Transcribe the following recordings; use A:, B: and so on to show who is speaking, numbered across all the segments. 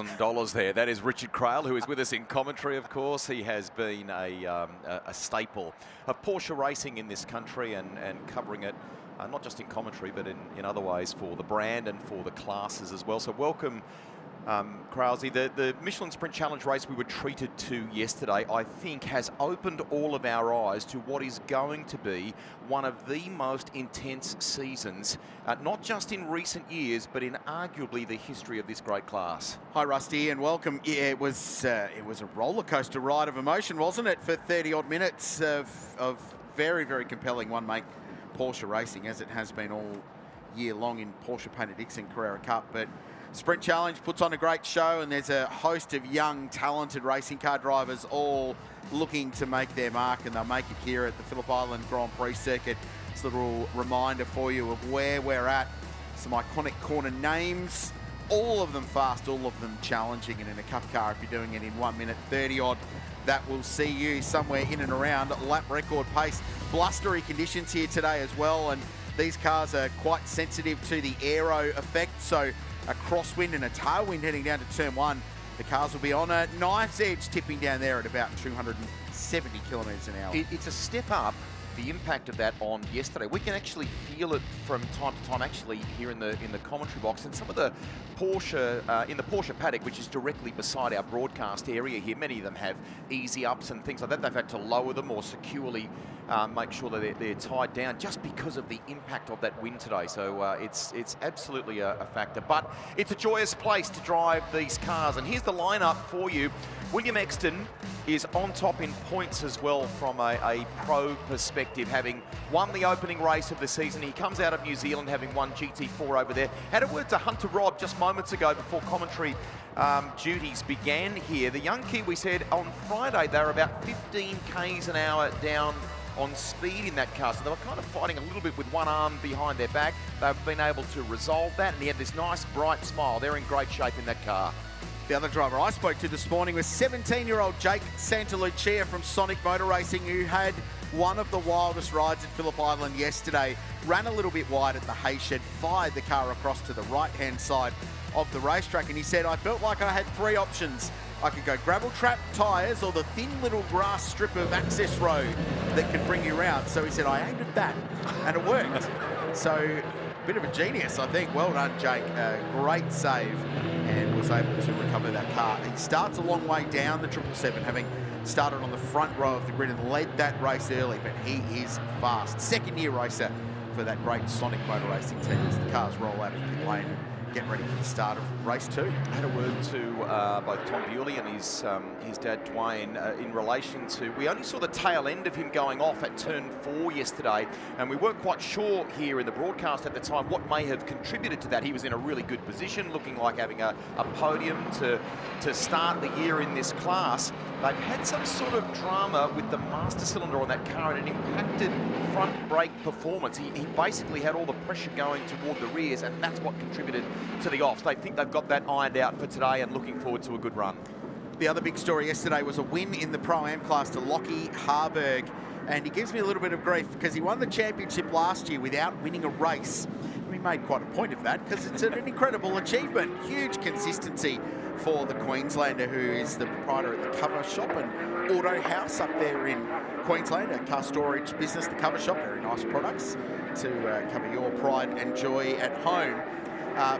A: $1,000 there. That is Richard Crail, who is with us in commentary, of course. He has been a staple of Porsche racing in this country and covering it, not just in commentary, but in other ways for the brand and for the classes as well. So welcome, Crailsy. The Michelin Sprint Challenge race we were treated to yesterday, I think, has opened all of our eyes to what is going to be one of the most intense seasons, not just in recent years, but in arguably the history of this great class.
B: Hi, Rusty, and welcome. Yeah, it was a roller coaster ride of emotion, wasn't it, for 30-odd minutes of very, very compelling one-make Porsche racing, as it has been all year long in Porsche Painted Dixon Carrera Cup. But Sprint Challenge puts on a great show, and there's a host of young, talented racing car drivers all looking to make their mark, and they'll make it here at the Phillip Island Grand Prix circuit. It's a little reminder for you of where we're at. Some iconic corner names, all of them fast, all of them challenging, and in a cup car, if you're doing it in 1 minute 30-odd, that will see you somewhere in and around lap record pace. Blustery conditions here today as well, and these cars are quite sensitive to the aero effect, so a crosswind and a tailwind heading down to turn one. The cars will be on a knife's edge, tipping down there at about 270 kilometres an hour.
A: It's a step up, the impact of that on yesterday. We can actually feel it from time to time actually here in the commentary box, and some of the Porsche, in the Porsche paddock, which is directly beside our broadcast area here, many of them have easy ups and things like that. They've had to lower them or securely make sure that they're tied down just because of the impact of that wind today. So it's absolutely a factor, but it's a joyous place to drive these cars. And here's the lineup for you. William Exton is on top in points as well from a pro perspective, having won the opening race of the season. He comes out of New Zealand having won GT4 over there. Had a word to Hunter Robb just moments ago before commentary duties began here. The young Kiwi said on Friday they were about 15 k's an hour down on speed in that car, so they were kind of fighting a little bit with one arm behind their back. They've been able to resolve that, and he had this nice bright smile. They're in great shape in that car.
B: The other driver I spoke to this morning was 17-year-old Jake Santalucia from Sonic Motor Racing, who had one of the wildest rides at Phillip Island yesterday. Ran a little wide at the hay shed, fired the car across to the right-hand side of the racetrack, and he said, I felt like I had three options. I could go gravel trap tyres or the thin little grass strip of access road that can bring you around. So he said, I aimed at that, and it worked. So, bit of a genius, I think. Well done, Jake. Great save, and was able to recover that car. He starts a long way down the 777, having started on the front row of the grid and led that race early, but he is fast. Second-year racer for that great Sonic Motor Racing team as the cars roll out of pit lane and get ready for the start of race two.
A: I had a word to both Tom Bewley and his dad Dwayne in relation to, we only saw the tail end of him going off at turn 4 yesterday, and we weren't quite sure here in the broadcast at the time what may have contributed to that. He was in a really good position, looking like having a podium to start the year in this class. They've had some sort of drama with the master cylinder on that car, and it impacted front brake performance. He basically had all the pressure going toward the rears, and that's what contributed to the offs. They think they've got that ironed out for today and looking forward to a good run.
B: The other big story yesterday was a win in the Pro-Am class to Lockie Harburg, and he gives me a little bit of grief because he won the championship last year without winning a race. We made quite a point of that because it's an incredible achievement. Huge consistency for the Queenslander, who is the proprietor of the Cover Shop and Auto House up there in Queensland, a car storage business, the Cover Shop. Very nice products to cover your pride and joy at home.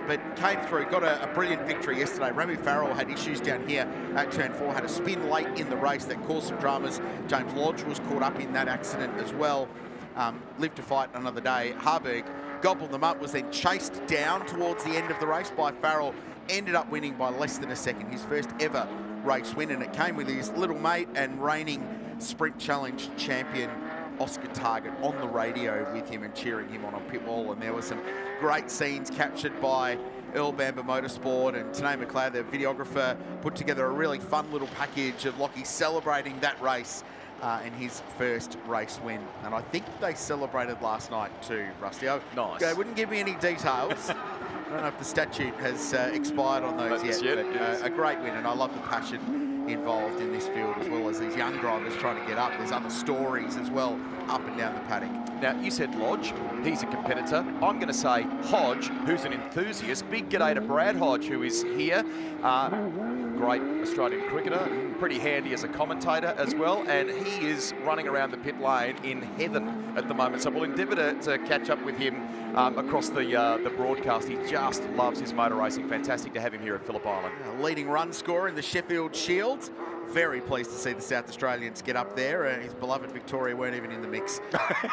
B: But came through, got a brilliant victory yesterday. Remy Farrell had issues down here at turn 4, had a spin late in the race that caused some dramas. James Lodge was caught up in that accident as well. Lived to fight another day. Harburg gobbled them up, was then chased down towards the end of the race by Farrell, ended up winning by less than a second, his first ever race win, and it came with his little mate and reigning Sprint Challenge champion Oscar Target on the radio with him and cheering him on pit wall. And there were some great scenes captured by Earl Bamber Motorsport, and Tanae McLeod, the videographer, put together a really fun little package of Lockie celebrating that race and his first race win. And I think they celebrated last night too, Rusty.
A: Nice.
B: They wouldn't give me any details. I don't know if the statute has expired on those yet, but
A: yes.
B: A great win, and I love the passion involved in this field, as well as these young drivers trying to get up. There's other stories as well up and down the paddock.
A: Now, you said Lodge, he's a competitor. I'm going to say Hodge, who's an enthusiast. Big g'day to Brad Hodge, who is here. Great Australian cricketer, pretty handy as a commentator as well, and he is running around the pit lane in heaven at the moment. So we'll endeavour to catch up with him across the broadcast. He just loves his motor racing. Fantastic to have him here at Phillip Island.
B: A leading run scorer in the Sheffield Shield. Very pleased to see the South Australians get up there. His beloved Victoria weren't even in the mix.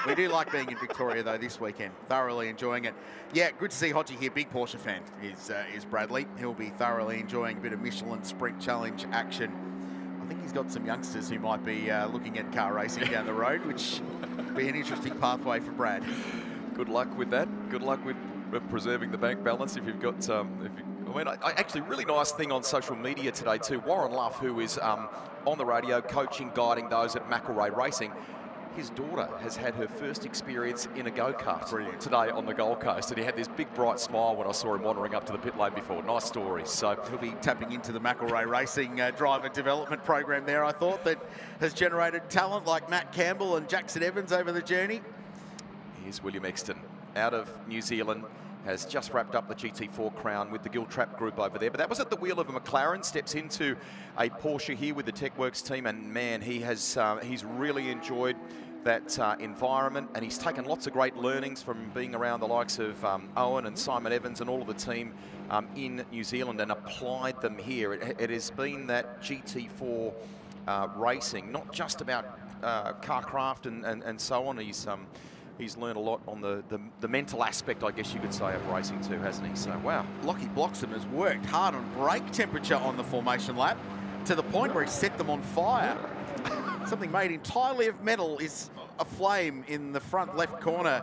B: We do like being in Victoria, though, this weekend. Thoroughly enjoying it. Yeah, good to see Hodgie here. Big Porsche fan is Bradley. He'll be thoroughly enjoying a bit of Michelin Sprint Challenge action. I think he's got some youngsters who might be looking at car racing down the road, which would be an interesting pathway for Brad.
A: Good luck with that. Good luck with preserving the bank balance if you've got... actually, really nice thing on social media today too. Warren Luff, who is on the radio coaching, guiding those at McElrea Racing. His daughter has had her first experience in a go-kart today on the Gold Coast, and he had this big bright smile when I saw him wandering up to the pit lane before. Nice story. So
B: he'll be tapping into the McElrea Racing driver development program there, I thought, that has generated talent like Matt Campbell and Jackson Evans over the journey.
A: Here's William Exton out of New Zealand. Has just wrapped up the GT4 crown with the Giltrap group over there. But that was at the wheel of a McLaren. Steps into a Porsche here with the TechWorks team. And man, he's really enjoyed that environment. And he's taken lots of great learnings from being around the likes of Owen and Simon Evans and all of the team in New Zealand and applied them here. It has been that GT4 racing, not just about car craft and so on. He's learned a lot on the mental aspect, I guess you could say, of racing too, hasn't he? So, wow.
B: Lockie Bloxham has worked hard on brake temperature on the formation lap to the point where he set them on fire. Something made entirely of metal is aflame in the front left corner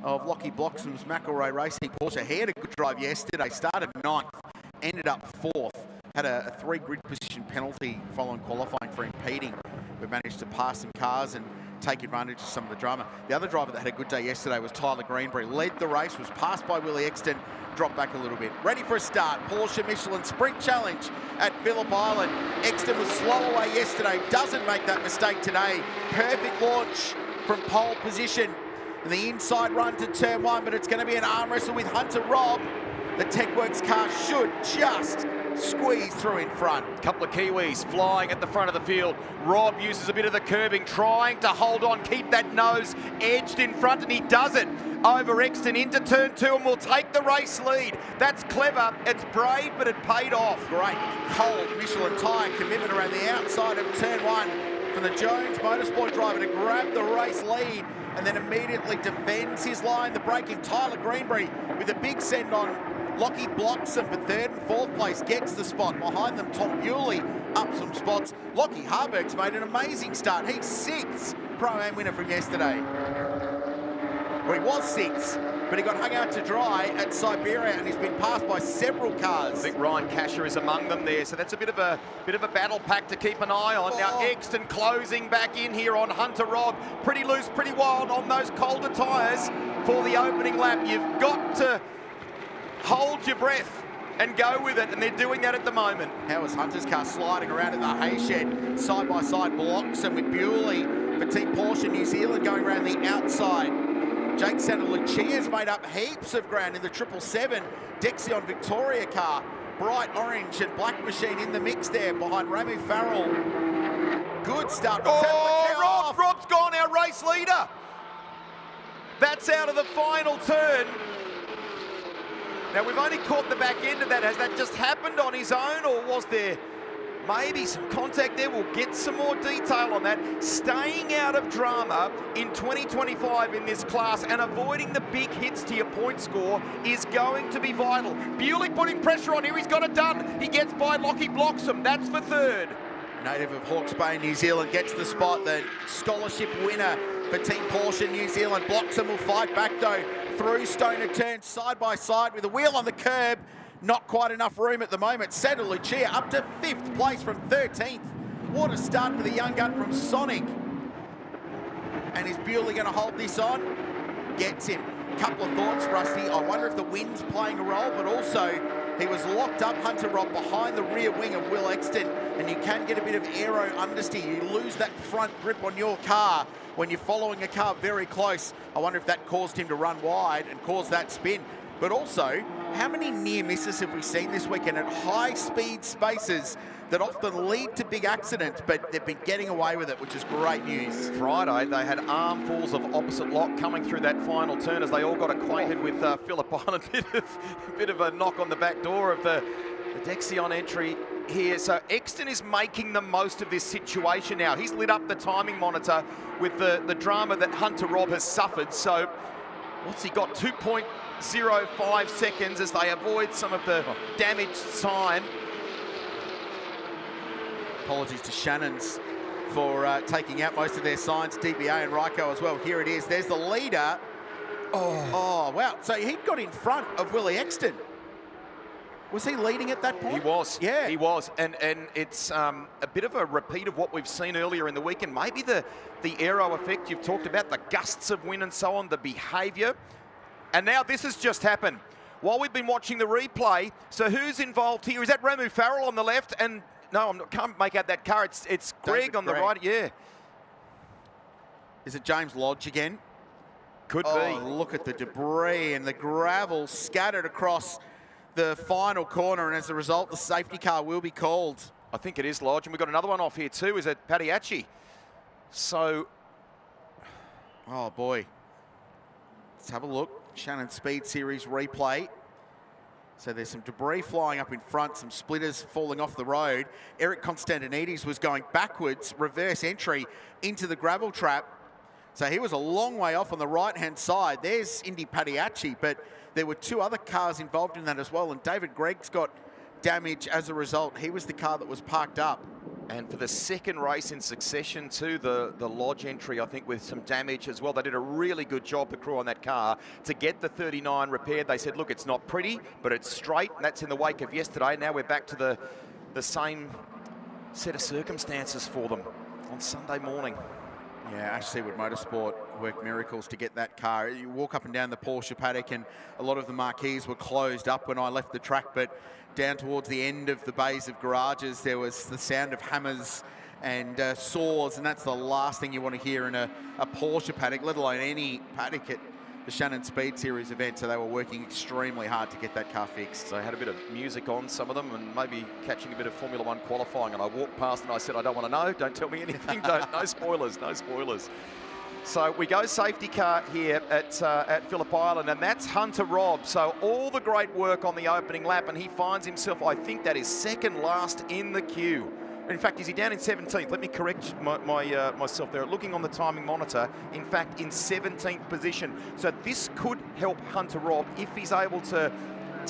B: of Lockie Bloxham's McElrea Racing Porsche. He had a good drive yesterday, started 9th, ended up 4th, had a 3 grid position penalty following qualifying for impeding. We managed to pass some cars and take advantage of some of the drama. The other driver that had a good day yesterday was Tyler Greenbury. Led the race, was passed by Willie Exton, dropped back a little bit. Ready for a start. Porsche Michelin Sprint Challenge at Phillip Island. Exton was slow away yesterday, doesn't make that mistake today. Perfect launch from pole position. And the inside run to turn 1, but it's going to be an arm wrestle with Hunter Robb. The TechWorks car should just squeeze through in front.
A: Couple of Kiwis flying at the front of the field. Rob uses a bit of the curbing, trying to hold on, keep that nose edged in front, and he does it. Over Exton into turn 2 and will take the race lead. That's clever. It's brave, but it paid off.
B: Great cold Michelin tyre commitment around the outside of turn 1 from the Jones Motorsport driver to grab the race lead and then immediately defends his line. The braking Tyler Greenbury with a big send on. Lockie Bloxham for 3rd and 4th place, gets the spot. Behind them, Tom Bewley up some spots. Lockie Harberg's made an amazing start. He's 6th Pro-Am winner from yesterday. Well, he was 6th, but he got hung out to dry at Siberia and he's been passed by several cars.
A: I think Ryan Casher is among them there, so that's a bit of a battle pack to keep an eye on. Now Exton closing back in here on Hunter Robb. Pretty loose, pretty wild on those colder tyres for the opening lap. You've got to hold your breath and go with it, and they're doing that at the moment.
B: How is Hunter's car sliding around in the hay shed? Side by side Bloxham with Bewley for Team Porsche New Zealand going around the outside. Jake Santalucia's made up heaps of ground in the 777 Dexion Victoria car. Bright orange and black machine in the mix there behind Ramu Farrell. Good start from
A: Santalucia. Rob's gone, our race leader. That's out of the final turn. Now, we've only caught the back end of that. Has that just happened on his own, or was there maybe some contact there? We'll get some more detail on that. Staying out of drama in 2025 in this class and avoiding the big hits to your point score is going to be vital. Bewley putting pressure on here. He's got it done. He gets by Lockie Bloxham. That's for 3rd.
B: Native of Hawke's Bay, New Zealand, gets the spot. The scholarship winner for Team Porsche New Zealand. Bloxham will fight back, though, through Stoner turn side by side with a wheel on the curb. Not quite enough room at the moment. Santalucia up to 5th place from 13th. What a start for the young gun from Sonic. And is Bewley going to hold this on? Gets him. Couple of thoughts, Rusty. I wonder if the wind's playing a role, but also He was locked up, Hunter Robb, behind the rear wing of Will Exton, and you can get a bit of aero understeer. You lose that front grip on your car when you're following a car very close. I wonder if that caused him to run wide and cause that spin. But also, how many near misses have we seen this weekend at high speed spaces that often lead to big accidents, but they've been getting away with it, which is great news.
A: Friday, they had armfuls of opposite lock coming through that final turn as they all got acquainted with Phillip Island. A bit of a knock on the back door of the Dexion entry here. So Exton is making the most of this situation now. He's lit up the timing monitor with the drama that Hunter Robb has suffered. So what's he got? 2.05 seconds as they avoid some of the damaged time.
B: Apologies to Shannon's for taking out most of their signs, DBA and Ryko as well. Here it is. There's the leader. Oh, wow. So he got in front of Willie Exton. Was he leading at that point?
A: He was.
B: Yeah.
A: He was. And it's a bit of a repeat of what we've seen earlier in the weekend. Maybe the aero effect you've talked about, the gusts of wind and so on, the behaviour. And now this has just happened. While we've been watching the replay, so who's involved here? Is that Ramu Farrell on the left? And no, I can't make out that car. It's Greg on the right. Yeah.
B: Is it James Lodge again?
A: Could be.
B: Look at the debris and the gravel scattered across the final corner, and as a result, the safety car will be called.
A: I think it is Lodge, and we've got another one off here too. Is it Padiachi? So,
B: oh boy, let's have a look. Shannon Speed Series replay. So there's some debris flying up in front, some splitters falling off the road. Eric Constantinides was going backwards, reverse entry into the gravel trap. So he was a long way off on the right-hand side. There's Indy Padiachi, but there were two other cars involved in that as well. And David Gregg's got damage as a result. He was the car that was parked up.
A: And for the second race in succession too, the Lodge entry, I think, with some damage as well. They did a really good job, the crew on that car, to get the 39 repaired. They said, look, it's not pretty, but it's straight. And that's in the wake of yesterday. Now we're back to the same set of circumstances for them on Sunday morning.
B: Yeah, Ash Seawood Motorsport worked miracles to get that car. You walk up and down the Porsche paddock, and a lot of the marquees were closed up when I left the track, but down towards the end of the bays of garages, there was the sound of hammers and saws, and that's the last thing you want to hear in a Porsche paddock, let alone any paddock at the Shannon Speed Series event. So they were working extremely hard to get that car fixed.
A: So they had a bit of music on, some of them, and maybe catching a bit of Formula One qualifying. And I walked past and I said, I don't want to know. Don't tell me anything. No spoilers. No spoilers. So we go safety car here at Phillip Island, and that's Hunter Robb. So all the great work on the opening lap, and he finds himself, I think that is second last in the queue. In fact, is he down in 17th? Let me correct myself there. Looking on the timing monitor, in fact, in 17th position. So this could help Hunter Robb if he's able to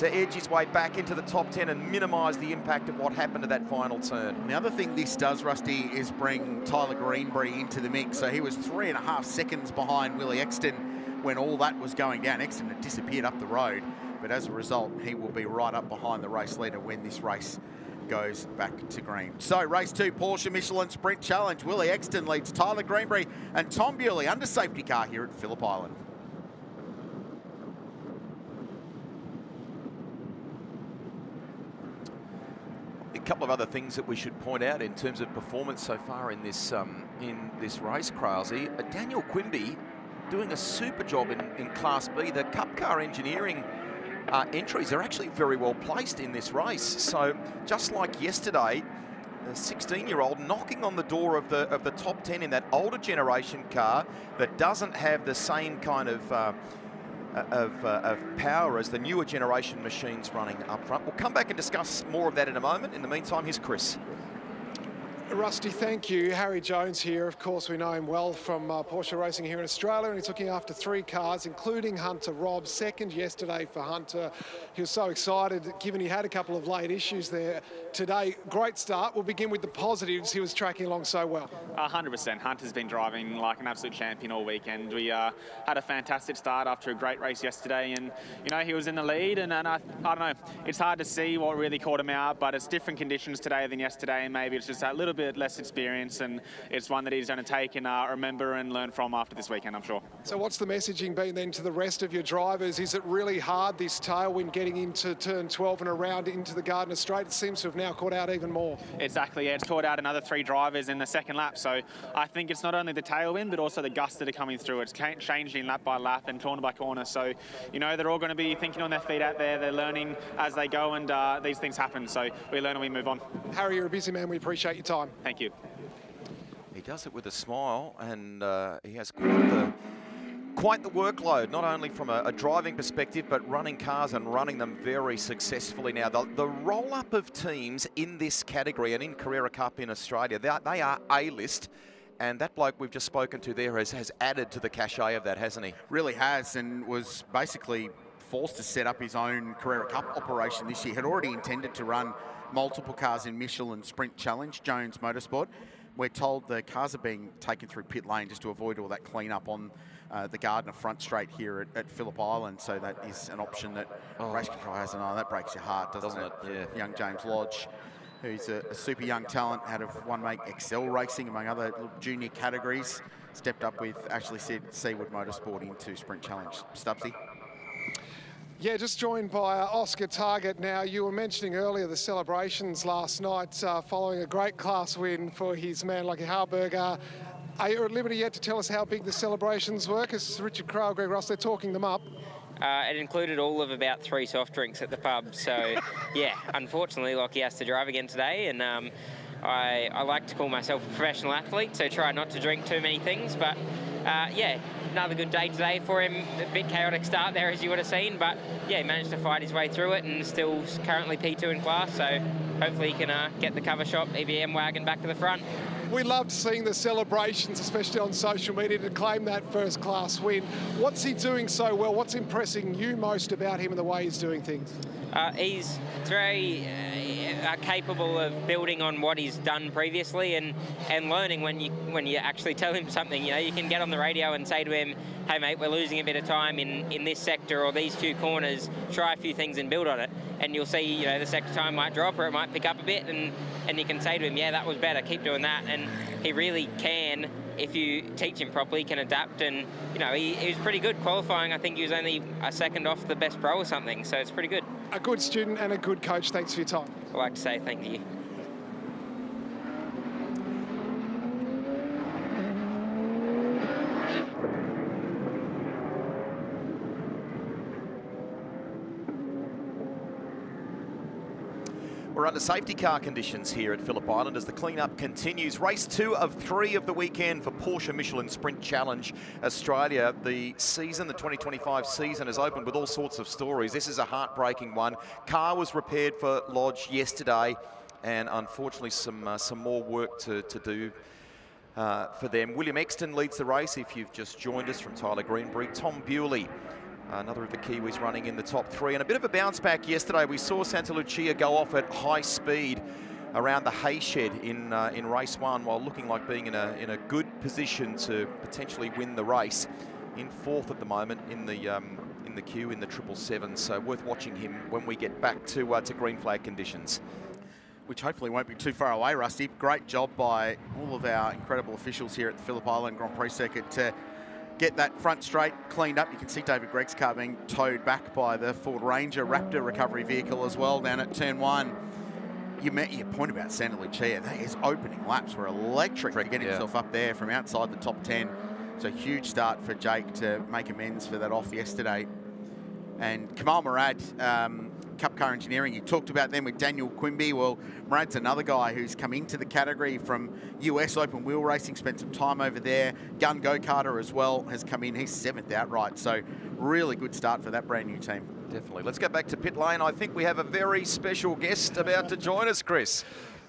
A: edge his way back into the top 10 and minimise the impact of what happened to that final turn.
B: And the other thing this does, Rusty, is bring Tyler Greenbury into the mix. So he was 3.5 seconds behind Willie Exton when all that was going down. Exton had disappeared up the road, but as a result, he will be right up behind the race leader when this race goes back to green. So race 2, Porsche Michelin Sprint Challenge. Willie Exton leads Tyler Greenbury and Tom Bewley under safety car here at Phillip Island.
A: A couple of other things that we should point out in terms of performance so far in this race, Krause. Daniel Quimby doing a super job in Class B. The Cup Car Engineering entries are actually very well placed in this race. So just like yesterday, a 16-year-old knocking on the door of the top 10 in that older generation car that doesn't have the same kind of power as the newer generation machines running up front. We'll come back and discuss more of that in a moment. In the meantime, here's Chris.
C: Rusty, thank you. Harry Jones here. Of course, we know him well from Porsche Racing here in Australia, and he's looking after 3 cars, including Hunter Robb. Second yesterday for Hunter. He was so excited, given he had a couple of late issues there today. Great start. We'll begin with the positives. He was tracking along so well.
D: 100%. Hunter's been driving like an absolute champion all weekend. We had a fantastic start after a great race yesterday, and you know, he was in the lead, and I don't know, it's hard to see what really caught him out, but it's different conditions today than yesterday, and maybe it's just that little bit bit less experience, and it's one that he's going to take and remember and learn from after this weekend, I'm sure.
C: So what's the messaging been then to the rest of your drivers? Is it really hard, this tailwind, getting into turn 12 and around into the Gardner Straight? It seems to have now caught out even more.
D: Exactly, yeah. It's caught out another 3 drivers in the second lap. So I think it's not only the tailwind, but also the gusts that are coming through. It's changing lap by lap and corner by corner. So, you know, they're all going to be thinking on their feet out there. They're learning as they go, and these things happen. So we learn and we move on.
C: Harry, you're a busy man. We appreciate your time.
D: Thank you.
A: He does it with a smile, and he has quite the workload, not only from a driving perspective, but running cars and running them very successfully. Now, the roll-up of teams in this category and in Carrera Cup in Australia, they are A-list, and that bloke we've just spoken to there has added to the cachet of that, hasn't he?
B: Really has, and was basically forced to set up his own Carrera Cup operation this year. Had already intended to run multiple cars in Michelin Sprint Challenge, Jones Motorsport. We're told the cars are being taken through pit lane just to avoid all that clean-up on the Gardner front straight here at Phillip Island. So that is an option that race control has. And that breaks your heart, doesn't it?
A: Yeah.
B: Young James Lodge, who's a super young talent out of One Make Excel Racing, among other junior categories, stepped up with Ashley Seawood Motorsport into Sprint Challenge. Stubbsy?
C: Yeah, just joined by Oscar Target now. You were mentioning earlier the celebrations last night following a great class win for his man, Lucky Harburg. Are you at liberty yet to tell us how big the celebrations were? Because Richard Crowe, Greg Ross, they're talking them up.
E: It included all of about 3 soft drinks at the pub. So, yeah, unfortunately, Lockie has to drive again today. And I like to call myself a professional athlete, so try not to drink too many things. But, yeah, another good day today for him. A bit chaotic start there, as you would have seen. But, yeah, he managed to fight his way through it and still currently P2 in class. So hopefully he can get the cover shop EBM wagon back to the front.
C: We loved seeing the celebrations, especially on social media, to claim that first class win. What's he doing so well? What's impressing you most about him and the way he's doing things?
E: He's very capable of building on what he's done previously and learning when you actually tell him something. You know, you can get on the radio and say to him, hey mate, we're losing a bit of time in this sector or these few corners, try a few things and build on it. And you'll see, you know, the sector time might drop or it might pick up a bit, and you can say to him, yeah, that was better, keep doing that. And he really can, if you teach him properly, can adapt. And, you know, he was pretty good qualifying. I think he was only a second off the best pro or something, so it's pretty good.
C: A good student and a good coach. Thanks for your time.
E: I'd like to say thank you.
A: We're under safety car conditions here at Phillip Island as the clean-up continues. Race 2 of 3 of the weekend for Porsche Michelin Sprint Challenge Australia. The season, the 2025 season, has opened with all sorts of stories. This is a heartbreaking one. Car was repaired for Lodge yesterday, and unfortunately some more work to do for them. William Exton leads the race, if you've just joined us, from Tyler Greenbury. Tom Bewley, another of the Kiwis, running in the top 3. And a bit of a bounce back yesterday. We saw Santa Lucia go off at high speed around the hay shed in race 1, while looking like being in a good position to potentially win the race. In 4th at the moment in the queue in the 777. So worth watching him when we get back to green flag conditions.
B: Which hopefully won't be too far away, Rusty. Great job by all of our incredible officials here at the Phillip Island Grand Prix circuit to get that front straight cleaned up. You can see David Gregg's car being towed back by the Ford Ranger Raptor recovery vehicle as well down at turn 1. You met your point about Santa Lucia. His opening laps were electric to get himself up there from outside the top 10. So huge start for Jake to make amends for that off yesterday. And Kamal Murad, Cup Car Engineering, you talked about them with Daniel Quimby. Well, Murad's another guy who's come into the category from US Open Wheel Racing, spent some time over there. Gun Go-Karter as well has come in. He's 7th outright, so really good start for that brand new team.
A: Definitely. Let's go back to pit lane. I think we have a very special guest about to join us, Chris.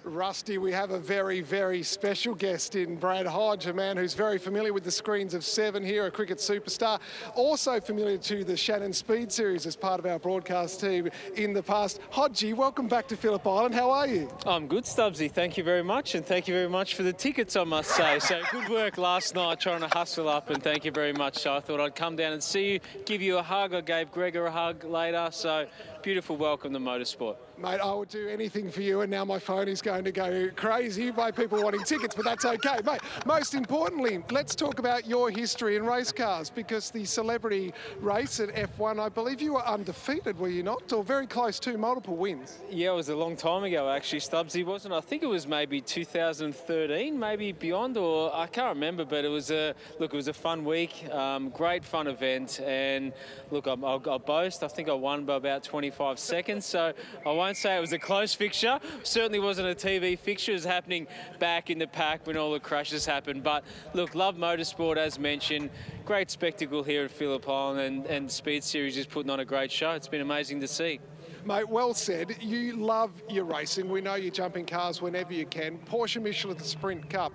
C: Rusty, we have a very, very special guest in Brad Hodge, a man who's very familiar with the screens of 7 here, a cricket superstar, also familiar to the Shannon Speed Series as part of our broadcast team in the past. Hodgie, welcome back to Phillip Island. How are you?
F: I'm good, Stubbsy. Thank you very much, and thank you very much for the tickets, I must say. So good work last night trying to hustle up, and thank you very much. So I thought I'd come down and see you, give you a hug. I gave Gregor a hug later, so beautiful welcome to motorsport.
C: Mate, I would do anything for you, and now my phone is going to go crazy by people wanting tickets, but that's okay. Mate, most importantly, let's talk about your history in race cars, because the celebrity race at F1, I believe you were undefeated, were you not? Or very close to multiple wins.
F: Yeah, it was a long time ago, actually, Stubbsy, wasn't it? I think it was maybe 2013, maybe beyond, or I can't remember, but it was it was a fun week, great fun event, and look, I'll boast, I think I won by about 25 seconds, so I won't say it was a close fixture. Certainly wasn't a TV fixture. It was happening back in the pack when all the crashes happened. But look, love motorsport, as mentioned. Great spectacle here at Phillip Island, and Speed Series is putting on a great show. It's been amazing to see.
C: Mate, well said. You love your racing. We know you jump in cars whenever you can. Porsche Michelin, the Sprint Cup.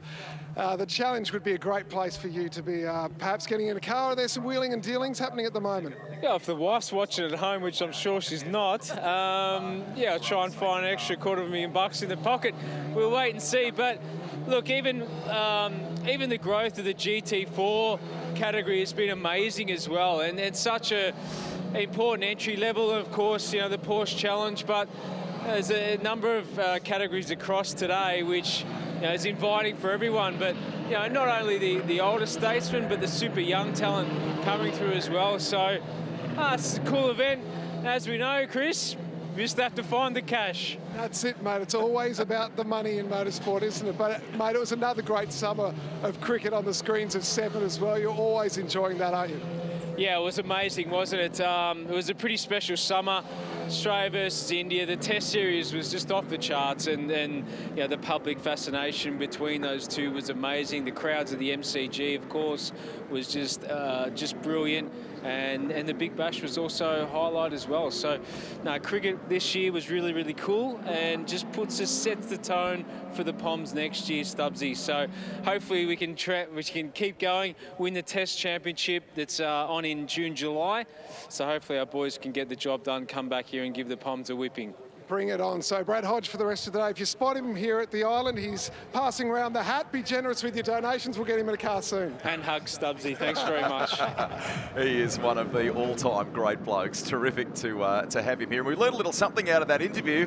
C: The challenge would be a great place for you to be perhaps getting in a car. Are there some wheeling and dealings happening at the moment?
F: Yeah, if the wife's watching at home, which I'm sure she's not, yeah, I'll try and find an extra $250,000 in the pocket. We'll wait and see. But look, even the growth of the GT4 category has been amazing as well, and it's such a important entry level. Of course, you know, the Porsche Challenge, but there's a number of categories across today which, you know, is inviting for everyone. But you know, not only the older statesmen, but the super young talent coming through as well. So it's a cool event. As we know, Chris, we just have to find the cash.
C: That's it, mate. It's always about the money in motorsport, isn't it? But, mate, it was another great summer of cricket on the screens of 7 as well. You're always enjoying that, aren't you? Yeah,
F: it was amazing, wasn't it? It was a pretty special summer. Australia versus India, the Test series was just off the charts, and you know, the public fascination between those two was amazing. The crowds at the MCG, of course, was just brilliant, and the Big Bash was also a highlight as well. So, no, cricket this year was really, really cool, and just sets the tone for the Poms next year, Stubbsy. So hopefully we can keep going, win the Test Championship that's on in June, July. So hopefully our boys can get the job done, come back here and give the Poms a whipping.
C: Bring it on. So Brad Hodge for the rest of the day. If you spot him here at the island, he's passing around the hat. Be generous with your donations. We'll get him in a car soon.
F: And hug Stubbsy. Thanks very much.
A: He is one of the all-time great blokes. Terrific to have him here. And we learned a little something out of that interview.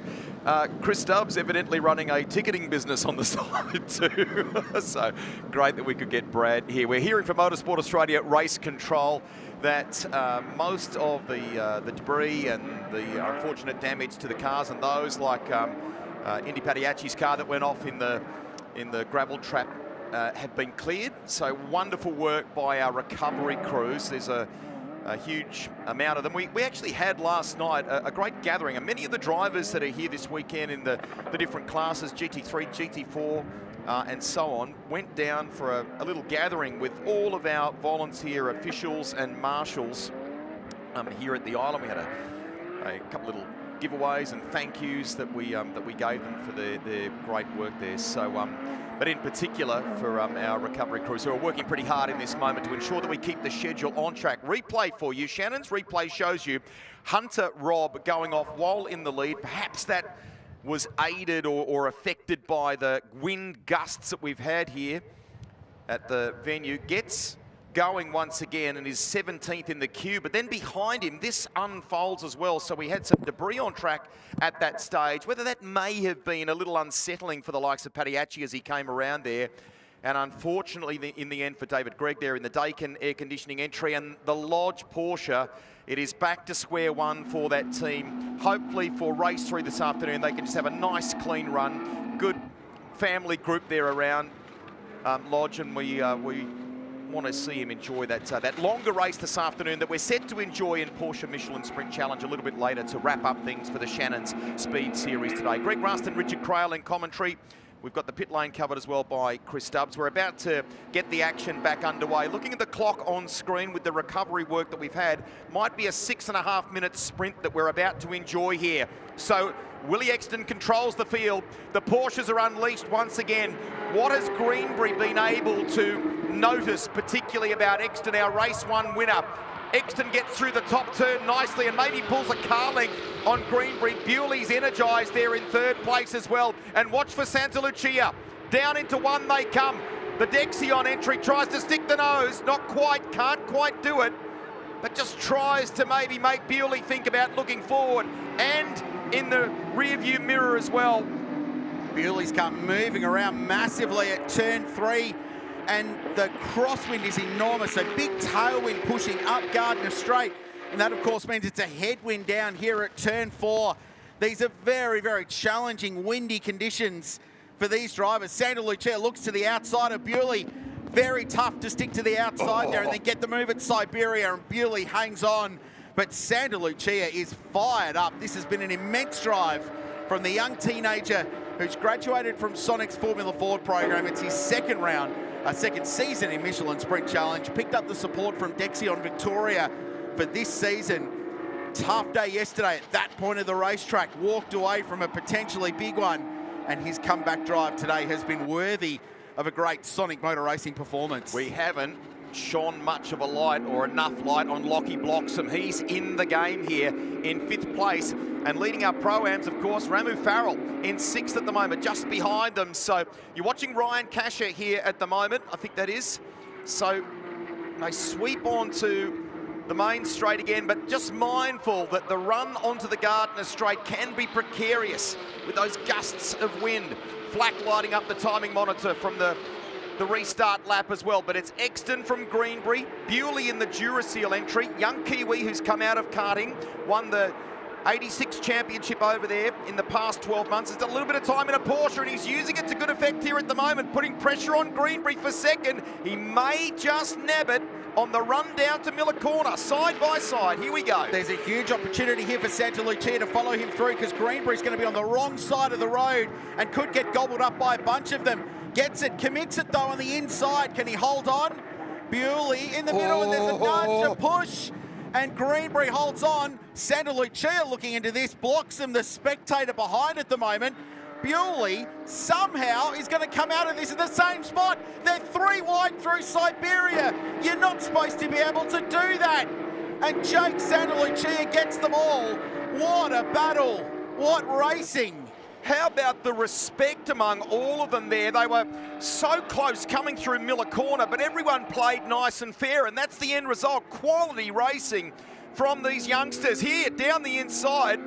A: Chris Stubbs evidently running a ticketing business on the side too. So great that we could get Brad here. We're hearing from Motorsport Australia Race Control that most of the debris and the unfortunate damage to the cars, and those like Indy Padiachi's car that went off in the gravel trap have been cleared. So wonderful work by our recovery crews. There's a huge amount of them. We actually had last night a great gathering, and many of the drivers that are here this weekend in the different classes, GT3, GT4, and so on, went down for a little gathering with all of our volunteer officials and marshals here at the island. We had a couple little giveaways and thank yous that we gave them for their great work there. So, but in particular for our recovery crews who are working pretty hard in this moment to ensure that we keep the schedule on track. Replay for you. Shannon's replay shows you Hunter Robb going off while in the lead. Perhaps that was aided or affected by the wind gusts that we've had here at the venue. Gets going once again and is 17th in the queue, but then behind him this unfolds as well. So we had some debris on track at that stage. Whether that may have been a little unsettling for the likes of Padiachi as he came around there. And unfortunately, in the end for David Gregg there in the Dakin air conditioning entry and the Lodge Porsche, it is back to square one for that team. Hopefully for race 3 this afternoon, they can just have a nice clean run. Good family group there around Lodge, and we want to see him enjoy that longer race this afternoon that we're set to enjoy in Porsche Michelin Sprint Challenge a little bit later to wrap up things for the Shannon's Speed Series today. Greg Ruston, Richard Crail in commentary. We've got the pit lane covered as well by Chris Stubbs. We're about to get the action back underway. Looking at the clock on screen with the recovery work that we've had, might be a 6.5-minute sprint that we're about to enjoy here. So Willie Exton controls the field. The Porsches are unleashed once again. What has Greenbury been able to notice, particularly about Exton, our race 1 winner? Exton gets through the top turn nicely and maybe pulls a car length on Greenbury. Bewley's energised there in 3rd place as well. And watch for Santa Lucia. Down into 1 they come. The Dexy on entry tries to stick the nose. Not quite, can't quite do it. but just tries to maybe make Bewley think about looking forward and in the rear-view mirror as well.
B: Bewley's come moving around massively at turn 3, and the crosswind is enormous. So big tailwind pushing up Gardner Straight, and that of course means it's a headwind down here at turn 4. These are very, very challenging windy conditions for these drivers. Santa Lucia looks to the outside of Bewley. Very tough to stick to the outside there and then get the move at Siberia, and Bewley hangs on. But Santa Lucia is fired up. This has been an immense drive from the young teenager who's graduated from Sonic's Formula Ford program. It's his second season in Michelin Sprint Challenge. Picked up the support from Dexion Victoria for this season. Tough day yesterday at that point of the racetrack. Walked away from a potentially big one, and his comeback drive today has been worthy of a great Sonic Motor Racing performance.
A: We haven't shone much of a light or enough light on Lockie Bloxham. He's in the game here in 5th place, and leading our Pro-Ams, of course, Ramu Farrell in 6th at the moment, just behind them. So you're watching Ryan Casher here at the moment, I think that is. So they sweep on to the main straight again, but just mindful that the run onto the Gardner Straight can be precarious with those gusts of wind. Flack lighting up the timing monitor from the restart lap as well, but it's Exton from Greenbury, Bewley in the Duracell entry, young Kiwi who's come out of karting, won the 86 championship over there in the past 12 months. It's a little bit of time in a Porsche, and he's using it to good effect here at the moment, putting pressure on Greenbury for second. He may just nab it on the run down to Miller Corner, side by side. Here we go.
B: There's a huge opportunity here for Santa Lucia to follow him through, because Greenbury's going to be on the wrong side of the road and could get gobbled up by a bunch of them. Gets it, commits it though on the inside. Can he hold on? Bewley in the middle, and there's a nudge, a push, and Greenbury holds on. Santa Lucia looking into this, blocks him, the spectator behind at the moment. Bewley somehow is going to come out of this in the same spot. They're 3 wide through Siberia. You're not supposed to be able to do that. And Jake Santa Lucia gets them all. What a battle. What racing.
A: How about the respect among all of them there? They were so close coming through Miller Corner, but everyone played nice and fair, and that's the end result. Quality racing from these youngsters here down the inside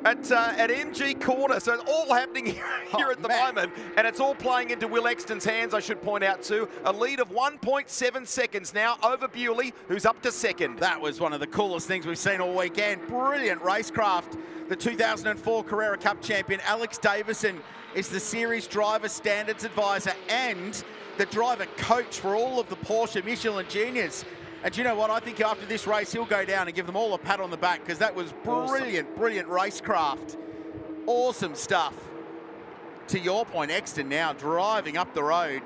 A: at MG Corner. So it's all happening here at the moment, and it's all playing into Will Exton's hands, I should point out too. A lead of 1.7 seconds now over Bewley, who's up to second.
B: That was one of the coolest things we've seen all weekend. Brilliant racecraft. The 2004 Carrera Cup champion, Alex Davison, is the series driver standards advisor and the driver coach for all of the Porsche Michelin juniors. And you know what? I think after this race, he'll go down and give them all a pat on the back, because that was brilliant, awesome. Brilliant racecraft. Awesome stuff. To your point, Exton now driving up the road,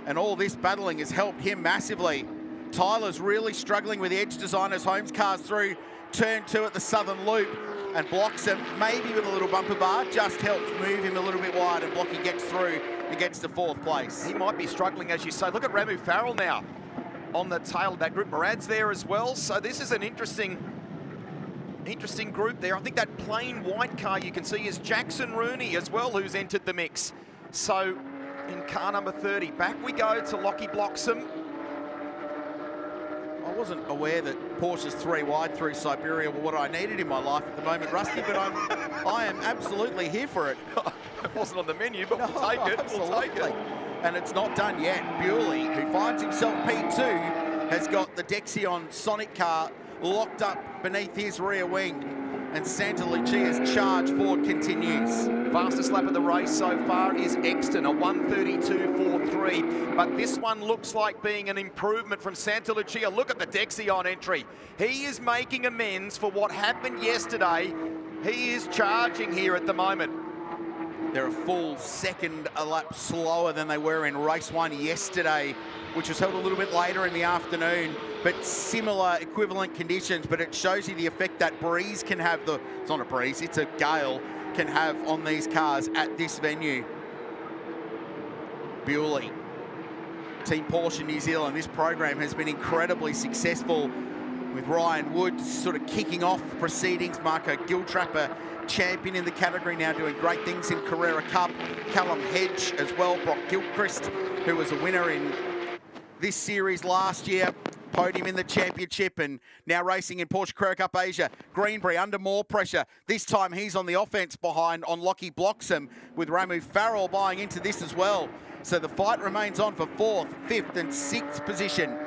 B: and all this battling has helped him massively. Tyler's really struggling with the Edge Designers Homes cars through turn 2 at the Southern Loop, and blocks him, maybe with a little bumper bar, just helps move him a little bit wide, and Blocky gets through and gets to 4th place.
A: He might be struggling, as you say. Look at Ramu Farrell now on the tail of that group. Murad's there as well, so this is an interesting group there. I think that plain white car you can see is Jackson Rooney as well, who's entered the mix. So in car number 30, back we go to Lockie Bloxham.
B: I wasn't aware that Porsche's 3 wide through Siberia were what I needed in my life at the moment, Rusty, but I am absolutely here for it.
A: It wasn't on the menu, but we'll take it.
B: Absolutely.
A: We'll take it.
B: And it's not done yet. Bewley, who finds himself P2, has got the Dexion Sonic car locked up beneath his rear wing. And Santa Lucia's charge forward continues.
A: Fastest lap of the race so far is Exton, a 1:32.43. But this one looks like being an improvement from Santa Lucia. Look at the Dexion entry. He is making amends for what happened yesterday. He is charging here at the moment.
B: They're a full second a lap slower than they were in race 1 yesterday, which was held a little bit later in the afternoon, but similar equivalent conditions. But it shows you the effect that breeze can have. It's not a breeze, it's a gale, can have on these cars at this venue. Bewley, Team Porsche New Zealand. This program has been incredibly successful, with Ryan Wood sort of kicking off proceedings. Marco Giltrapper, champion in the category, now doing great things in Carrera Cup. Callum Hedge as well. Brock Gilchrist, who was a winner in this series last year. podium in the championship and now racing in Porsche Carrera Cup Asia. Greenbury under more pressure. This time he's on the offense behind on Lockie Bloxham, with Ramu Farrell buying into this as well. So the fight remains on for 4th, 5th and 6th position.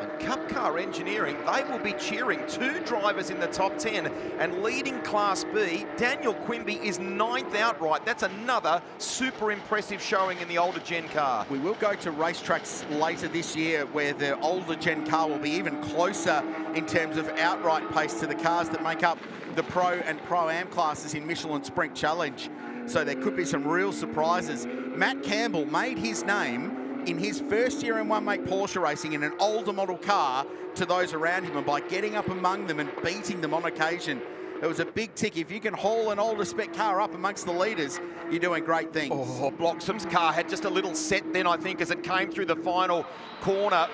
A: And Cup Car Engineering, they will be cheering 2 drivers in the top 10, and leading Class B, Daniel Quimby is 9th outright. That's another super impressive showing in the older gen car.
B: We will go to racetracks later this year where the older gen car will be even closer in terms of outright pace to the cars that make up the Pro and Pro-Am classes in Michelin Sprint Challenge. So there could be some real surprises. Matt Campbell made his name in his first year in one-make Porsche racing in an older model car to those around him, and by getting up among them and beating them on occasion. It was a big tick. If you can haul an older spec car up amongst the leaders, you're doing great things.
A: Oh, Bloxham's car had just a little set then, I think, as it came through the final corner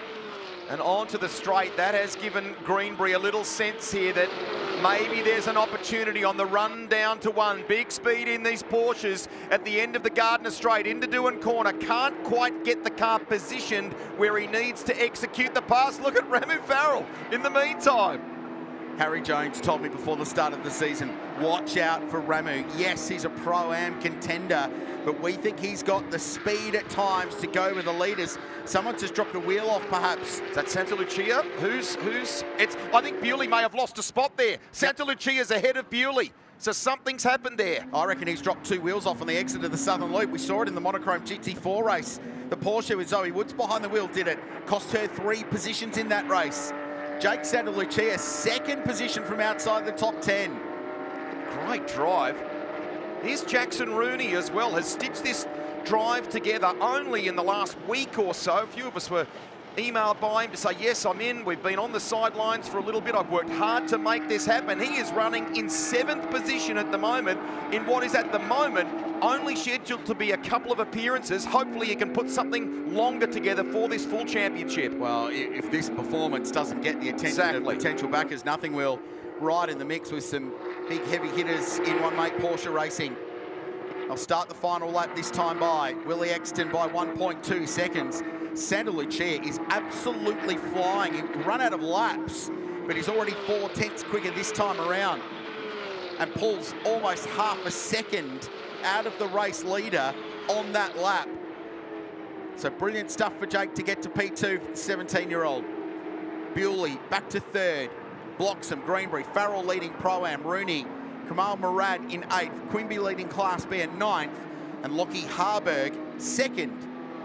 A: and onto the straight. That has given Greenbury a little sense here that maybe there's an opportunity on the run down to 1. Big speed in these Porsches at the end of the Gardner Straight into Doohan Corner. Can't quite get the car positioned where he needs to execute the pass. Look at Ramu Farrell in the meantime.
B: Harry Jones told me before the start of the season, watch out for Ramu. Yes, he's a Pro-Am contender, but we think he's got the speed at times to go with the leaders. Someone's just dropped a wheel off, perhaps.
A: Is that Santa Lucia? I think Bewley may have lost a spot there. Santa Lucia's ahead of Bewley, so something's happened there.
B: I reckon he's dropped 2 wheels off on the exit of the Southern Loop. We saw it in the monochrome GT4 race. The Porsche with Zoe Woods behind the wheel did it. Cost her 3 positions in that race. Jake Santa Lucia, 2nd position from outside the top 10.
A: Great drive. Here's Jackson Rooney as well, has stitched this drive together only in the last week or so. A few of us were emailed by him to say, yes, I'm in. We've been on the sidelines for a little bit. I've worked hard to make this happen. He is running in 7th position at the moment in what is at the moment only scheduled to be a couple of appearances. Hopefully he can put something longer together for this full championship.
B: Well, if this performance doesn't get the attention of potential backers, nothing will. Right in the mix with some big heavy hitters in one-make Porsche racing. I'll start the final lap this time by Willie Exton by 1.2 seconds. Santa Lucia is absolutely flying. He run out of laps, but he's already 4/10 quicker this time around and pulls almost half a second out of the race leader on that lap. So brilliant stuff for Jake to get to P2 for the 17-year-old. Bewley back to 3rd. Bloxham, Greenbury, Farrell leading Pro-Am, Rooney, Kamal Murad in 8th, Quimby leading Class B at 9th, and Lockie Harburg 2nd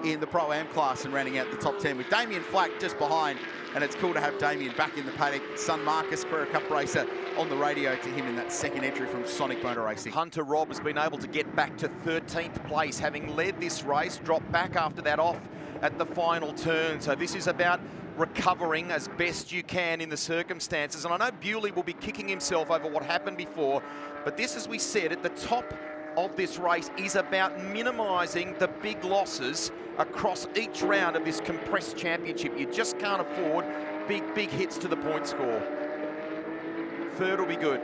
B: in the Pro-Am class and rounding out the top 10 with Damien Flack just behind. And it's cool to have Damien back in the paddock. Son Marcus, Carrera Cup racer, on the radio to him in that 2nd entry from Sonic Motor Racing.
A: Hunter Robb has been able to get back to 13th place, having led this race, dropped back after that off at the final turn. So this is about recovering as best you can in the circumstances. And I know Bewley will be kicking himself over what happened before, but this, as we said, at the top of this race is about minimising the big losses across each round of this compressed championship. You just can't afford big hits to the point score. 3rd will be good.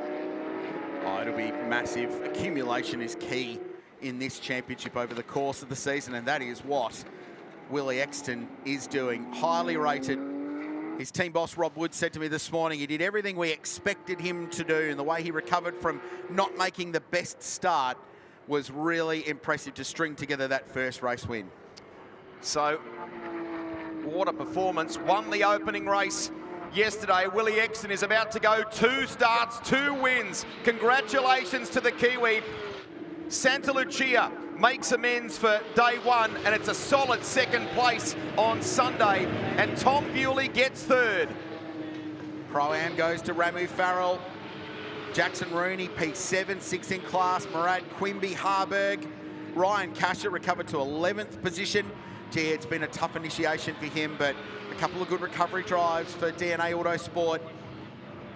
B: Oh, it'll be massive. Accumulation is key in this championship over the course of the season, and that is what Willie Exton is doing. Highly rated. His team boss, Rob Wood, said to me this morning he did everything we expected him to do, and the way he recovered from not making the best start was really impressive to string together that first race win.
A: So, what a performance. Won the opening race yesterday. Willie Exton is about to go 2 starts, 2 wins. Congratulations to the Kiwi. Santa Lucia makes amends for day 1, and it's a solid 2nd place on Sunday. And Tom Bewley gets 3rd.
B: Pro-Am goes to Ramu Farrell. Jackson Rooney, P7, 6th in class. Murad Quimby, Harburg. Ryan Casher recovered to 11th position. Gee, it's been a tough initiation for him, but a couple of good recovery drives for DNA Autosport.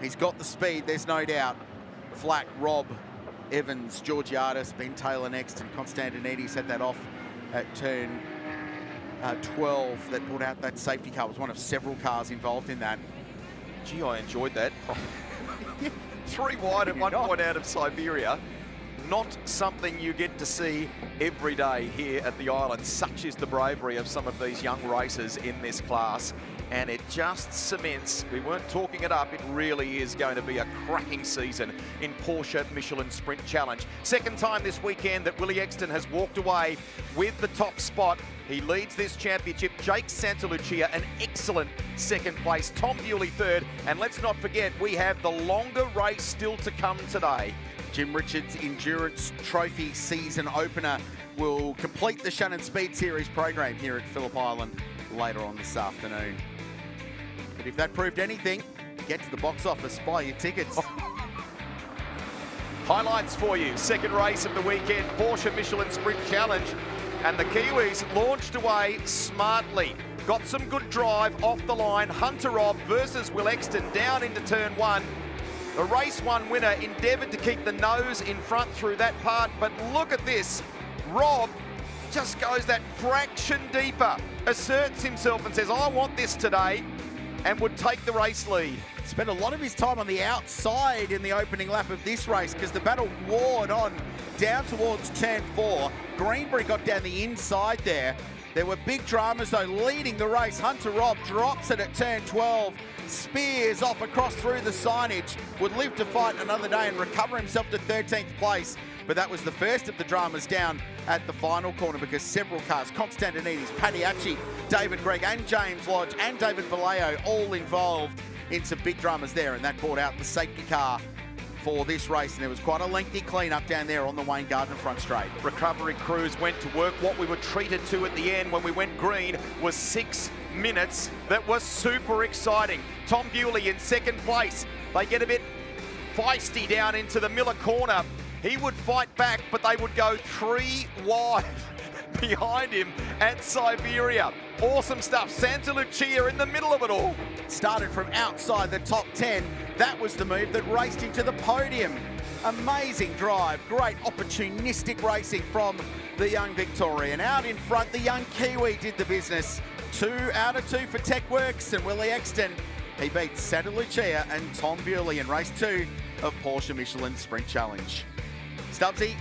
B: He's got the speed, there's no doubt. Flack, Robb, Evans, Georgiadis, Ben Taylor next, and Constantinides had that off at turn 12 that brought out that safety car. It was one of several cars involved in that.
A: Gee, I enjoyed that. 3 wide at one point out of Siberia. Not something you get to see every day here at the island. Such is the bravery of some of these young racers in this class. and it just cements, we weren't talking it up, it really is going to be a cracking season in Porsche Michelin Sprint Challenge. Second time this weekend that Willie Exton has walked away with the top spot. He leads this championship. Jake Santalucia, an excellent second place. Tom Bewley third. And let's not forget, we have the longer race still to come today.
B: Jim Richards' Endurance Trophy season opener will complete the Shannon Speed Series program here at Phillip Island later on this afternoon. But if that proved anything, get to the box office, buy your tickets.
A: Highlights for you. Second race of the weekend, Porsche Michelin Sprint Challenge. And the Kiwis launched away smartly. Got some good drive off the line. Hunter Robb versus Will Exton down into turn one. The race one winner endeavoured to keep the nose in front through that part, but look at this. Robb just goes that fraction deeper, asserts himself and says, I want this today, and would take the race lead.
B: Spent a lot of his time on the outside in the opening lap of this race because the battle warred on down towards turn 4. Greenbury got down the inside there. There were big dramas though leading the race. Hunter Robb drops it at turn 12, spears off across through the signage, would live to fight another day and recover himself to 13th place. But that was the first of the dramas down at the final corner because several cars, Constantinides, Padiacci, David Gregg and James Lodge and David Vallejo all involved in some big dramas there, and that brought out the safety car for this race, and there was quite a lengthy clean-up down there on the Wayne Gardner front straight.
A: Recovery crews went to work. What we were treated to at the end when we went green was 6 minutes that was super exciting. Tom Bewley in second place. They get a bit feisty down into the Miller corner. He would fight back, but they would go 3 wide behind him at Siberia. Awesome stuff. Santalucia in the middle of it all.
B: Started from outside the top 10. That was the move that raced him to the podium. Amazing drive, great opportunistic racing from the young Victorian. Out in front, the young Kiwi did the business. 2 out of 2 for TechWorks and Willie Exton. He beat Santalucia and Tom Bewley in race 2 of Porsche Michelin Sprint Challenge. Stubbsy.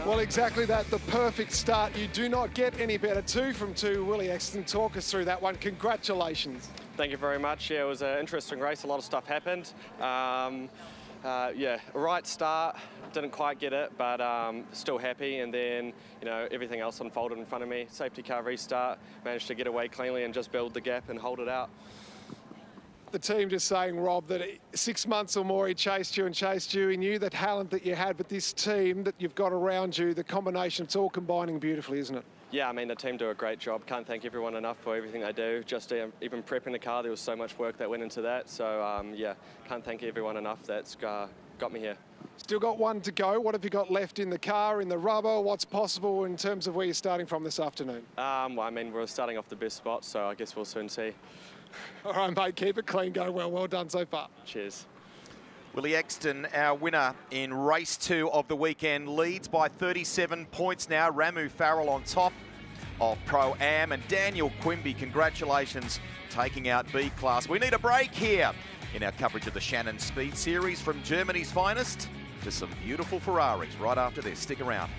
C: Well, exactly that. The perfect start. You do not get any better. 2 from 2. Willie Exton, talk us through that one. Congratulations.
G: Thank you very much. Yeah, it was an interesting race. A lot of stuff happened. Yeah, a right start. Didn't quite get it, but still happy. And then, you know, everything else unfolded in front of me. Safety car restart. Managed to get away cleanly and just build the gap and hold it out.
C: The team just saying, Rob, that 6 months or more he chased you. He knew the talent that you had, but this team that you've got around you, the combination, it's all combining beautifully, isn't it?
G: Yeah, I mean, the team do a great job. Can't thank everyone enough for everything they do. Just even prepping the car, there was so much work that went into that. So, yeah, can't thank everyone enough that's got me here.
C: Still got one to go. What have you got left in the car, in the rubber? What's possible in terms of where you're starting from this afternoon?
G: Well, I mean, we're starting off the best spot, so I guess we'll soon see.
C: All right, mate, keep it clean, go well. Well done so far.
G: Cheers.
A: Willie Exton, our winner in race 2 of the weekend, leads by 37 points now. Ramu Farrell on top of Pro-Am, and Daniel Quimby, congratulations, taking out B-Class. We need a break here in our coverage of the Shannon Speed Series, from Germany's finest to some beautiful Ferraris right after this. Stick around.